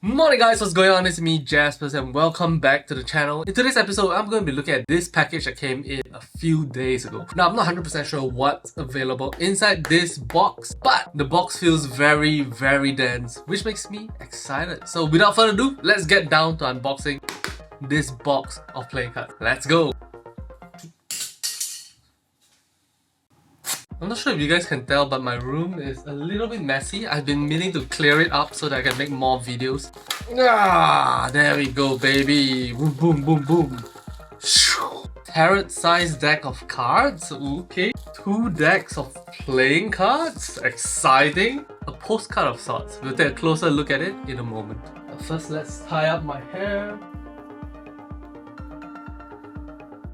Morning guys, what's going on? It's me, Jaspas, and welcome back to the channel. In today's episode, I'm going to be looking at this package that came in a few days ago. Now, I'm not 100% sure what's available inside this box, but the box feels very dense, which makes me excited. So without further ado, let's get down to unboxing this box of playing cards. Let's go! I'm not sure if you guys can tell, but my room is a little bit messy. I've been meaning to clear it up so that I can make more videos. Ah, there we go, baby. Boom, boom, boom, boom. Tarot-sized deck of cards. Okay. 2 decks of playing cards. Exciting. A postcard of sorts. We'll take a closer look at it in a moment. But first, let's tie up my hair.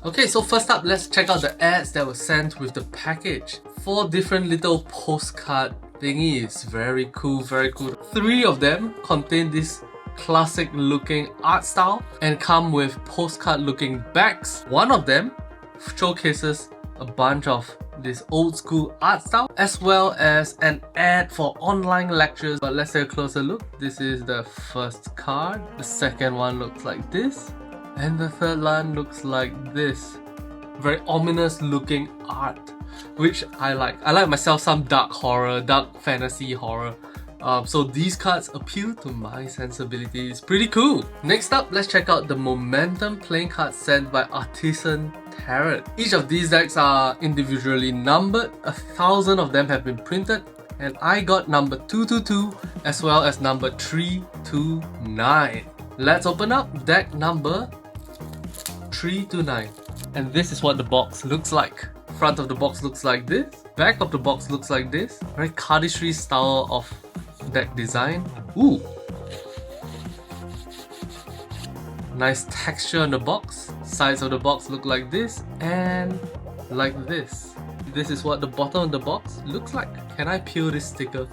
Okay, so first up, let's check out the ads that were sent with the package. 4 different little postcard thingies. Very cool, very cool. 3 of them contain this classic looking art style and come with postcard looking backs. 1 of them showcases a bunch of this old school art style as well as an ad for online lectures. But let's take a closer look. This is the first card. The second one looks like this. And the third one looks like this. Very ominous looking art, which I like. I like myself some dark horror, dark fantasy horror. So these cards appeal to my sensibilities. Pretty cool. Next up, let's check out the Momentum playing cards sent by Artisan Tarot. Each of these decks are individually numbered. 1,000 of them have been printed. And I got number 222 as well as number 329. Let's open up deck number 329. And this is what the box looks like. Front of the box looks like this. Back of the box looks like this. Very Cardistry style of deck design. Ooh! Nice texture on the box. Sides of the box look like this and like this. This is what the bottom of the box looks like. Can I peel this sticker?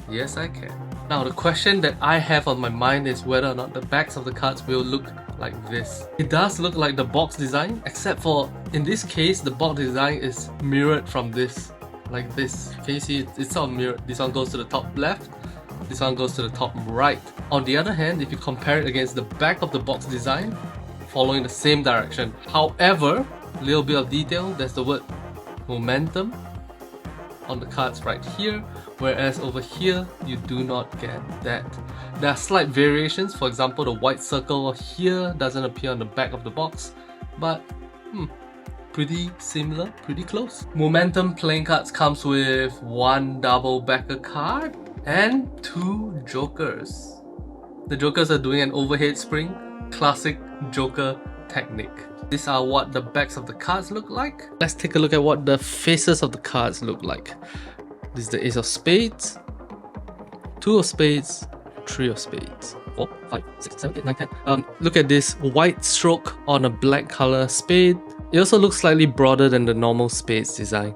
Yes, I can. Now the question that I have on my mind is whether or not the backs of the cards will look like this. It does look like the box design, except for in this case the box design is mirrored from this, like this. Can you see it's all mirrored? This one goes to the top left, this one goes to the top right. On the other hand, if you compare it against the back of the box design, following the same direction. However, a little bit of detail, there's the word Momentum on the cards right here, whereas over here you do not get that. There are slight variations. For example, the white circle here doesn't appear on the back of the box, but pretty similar, pretty close. Momentum playing cards comes with 1 double backer card and 2 jokers. The jokers are doing an overhead spring, classic joker technique. These are what the backs of the cards look like. Let's take a look at what the faces of the cards look like. This is the Ace of Spades, 2 of Spades, 3 of Spades, 4, 5, 6, 7, 8, 9, 10. Look at this white stroke on a black color spade. It also looks slightly broader than the normal spades design.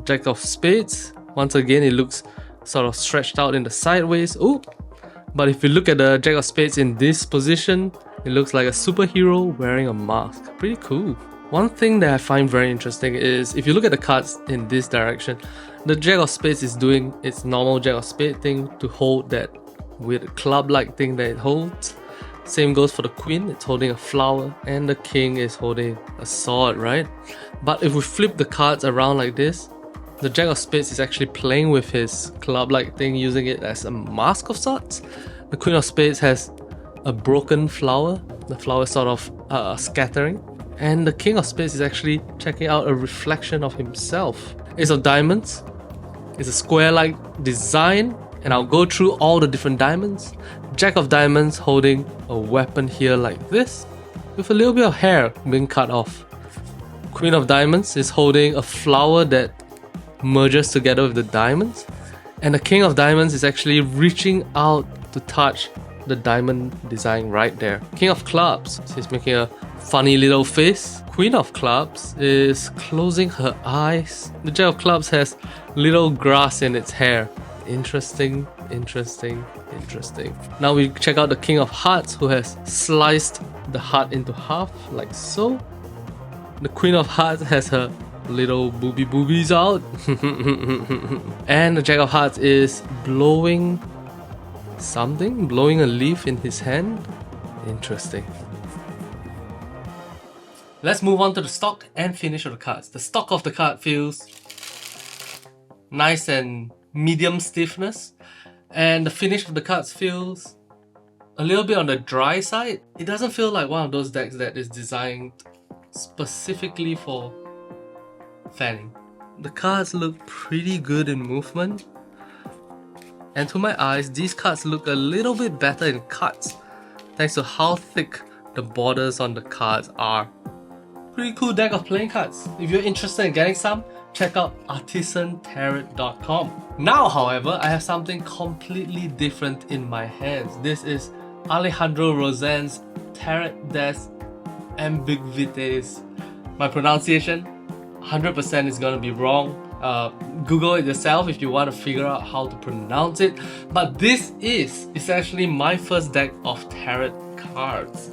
Jack of Spades, once again it looks sort of stretched out in the sideways. Ooh! But if you look at the Jack of Spades in this position, it looks like a superhero wearing a mask. Pretty cool. One thing that I find very interesting is if you look at the cards in this direction, the Jack of Spades is doing its normal Jack of Spades thing to hold that weird club-like thing that it holds. Same goes for the Queen, it's holding a flower, and the King is holding a sword, right? But if we flip the cards around like this, the Jack of Spades is actually playing with his club-like thing, using it as a mask of sorts. The Queen of Spades has a broken flower, the flower is sort of scattering, and the King of Spades is actually checking out a reflection of himself. Ace of Diamonds is a square-like design, and I'll go through all the different diamonds. Jack of Diamonds holding a weapon here like this, with a little bit of hair being cut off. Queen of Diamonds is holding a flower that merges together with the diamonds, and the King of Diamonds is actually reaching out to touch the diamond design right there. King of Clubs, she's making a funny little face. Queen of Clubs is closing her eyes. The Jack of Clubs has little grass in its hair. Interesting, interesting, interesting. Now we check out the King of Hearts, who has sliced the heart into half like so. The Queen of Hearts has her little boobies out. And the Jack of Hearts is blowing Something blowing a leaf in his hand? Interesting. Let's move on to the stock and finish of the cards. The stock of the card feels nice and medium stiffness, and the finish of the cards feels a little bit on the dry side. It doesn't feel like one of those decks that is designed specifically for fanning. The cards look pretty good in movement, and to my eyes, these cards look a little bit better in cuts thanks to how thick the borders on the cards are. Pretty cool deck of playing cards. If you're interested in getting some, check out artisantarot.com. Now, however, I have something completely different in my hands. This is Alejandro Rosen's Tarot des Ambiguités. My pronunciation, 100% is gonna be wrong. Google it yourself if you want to figure out how to pronounce it. But this is essentially my first deck of tarot cards.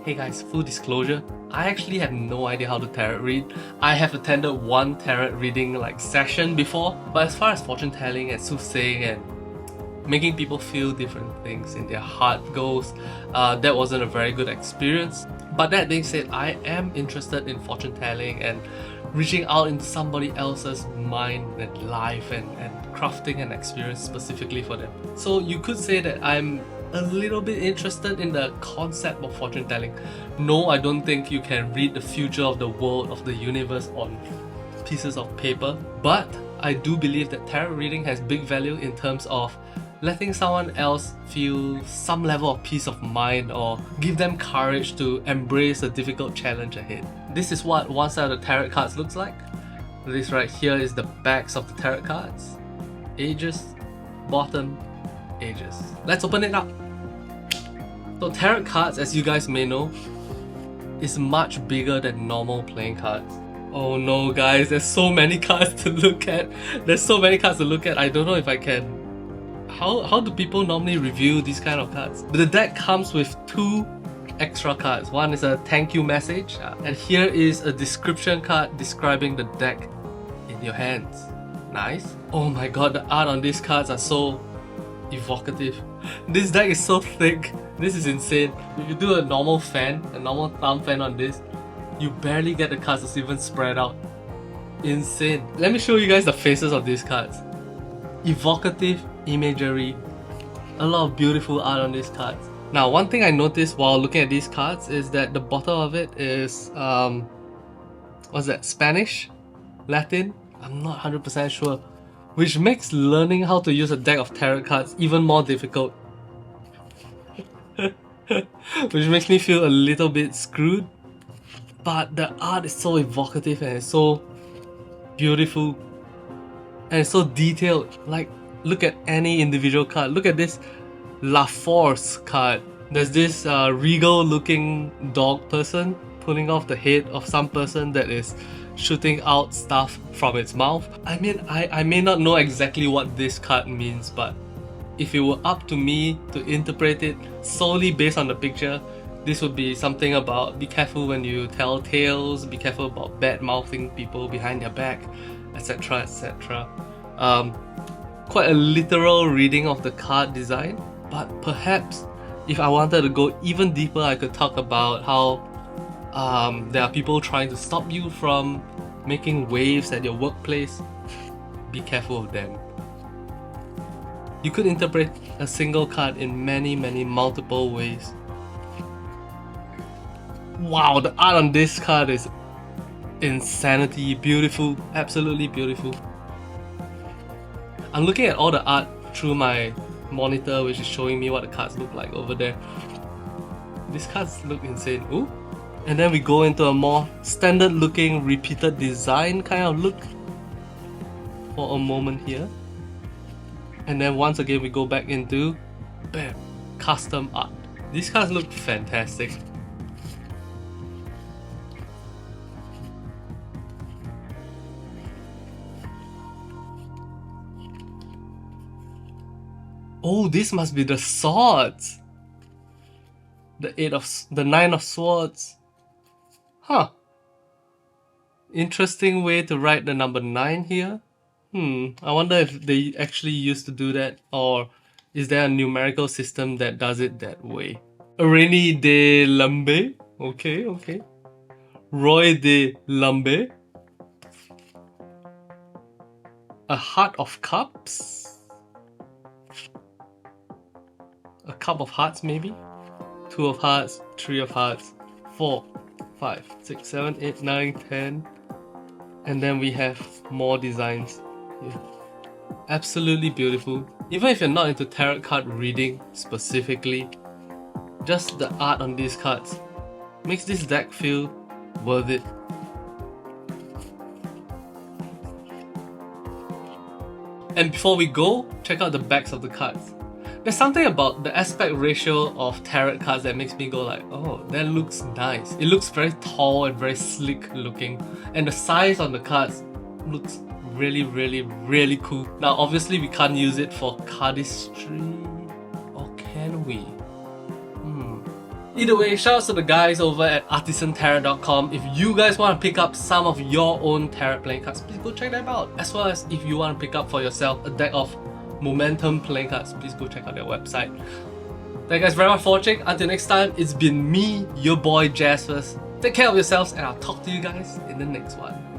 Hey guys, full disclosure, I actually have no idea how to tarot read. I have attended one tarot reading session before, but as far as fortune telling and soothsaying and making people feel different things in their heart goes, that wasn't a very good experience. But that being said, I am interested in fortune telling and reaching out into somebody else's mind and life and crafting an experience specifically for them. So you could say that I'm a little bit interested in the concept of fortune telling. No, I don't think you can read the future of the world, of the universe on pieces of paper, but I do believe that tarot reading has big value in terms of letting someone else feel some level of peace of mind or give them courage to embrace a difficult challenge ahead. This is what one side of the tarot cards looks like. This right here is the backs of the tarot cards. Ages, bottom, ages. Let's open it up. So tarot cards, as you guys may know, is much bigger than normal playing cards. Oh no guys, there's so many cards to look at. I don't know if I can. How do people normally review these kind of cards? But the deck comes with two extra cards. One is a thank you message, and here is a description card describing the deck in your hands. Nice. Oh my god, the art on these cards are so evocative. This deck is so thick. This is insane. If you do a normal thumb fan on this, you barely get the cards to even spread out. Insane. Let me show you guys the faces of these cards. Evocative imagery, a lot of beautiful art on these cards. Now, one thing I noticed while looking at these cards is that the bottom of it is what's that, Spanish? Latin? I'm not 100% sure, which makes learning how to use a deck of tarot cards even more difficult. Which makes me feel a little bit screwed. But the art is so evocative and it's so beautiful and it's so detailed. Look at any individual card. Look at this La Force card. There's this regal looking dog person pulling off the head of some person that is shooting out stuff from its mouth. I mean, I may not know exactly what this card means, but if it were up to me to interpret it solely based on the picture, this would be something about be careful when you tell tales, be careful about bad mouthing people behind their back, etc, etc. Quite a literal reading of the card design, but perhaps if I wanted to go even deeper, I could talk about how there are people trying to stop you from making waves at your workplace. Be careful of them. You could interpret a single card in many multiple ways. Wow, the art on this card is insanity, beautiful, absolutely beautiful. I'm looking at all the art through my monitor, which is showing me what the cards look like over there. These cards look insane. Ooh. And then we go into a more standard looking repeated design kind of look for a moment here. And then once again we go back into bam, custom art. These cards look fantastic. Oh, this must be the swords. The 9 of swords. Huh. Interesting way to write the number 9 here. I wonder if they actually used to do that, or Is there a numerical system that does it that way? A rainy day lambe. Okay, okay. Roy de lambe. A heart of cups. A cup of hearts maybe? 2 of hearts, 3 of hearts, 4, 5, 6, 7, 8, 9, 10. And then we have more designs here. Absolutely beautiful. Even if you're not into tarot card reading specifically, just the art on these cards makes this deck feel worth it. And before we go, check out the backs of the cards. There's something about the aspect ratio of tarot cards that makes me go like, oh, that looks nice. It looks very tall and very sleek looking. And the size on the cards looks really, really, really cool. Now, obviously, we can't use it for cardistry. Or can we? Either way, shout out to the guys over at artisantarot.com. If you guys want to pick up some of your own tarot playing cards, please go check them out. As well as if you want to pick up for yourself a deck of momentum playing cards, please go check out their website. Thank you guys very much for watching. Until next time, it's been me, your boy Jaspas. Take care of yourselves, and I'll talk to you guys in the next one.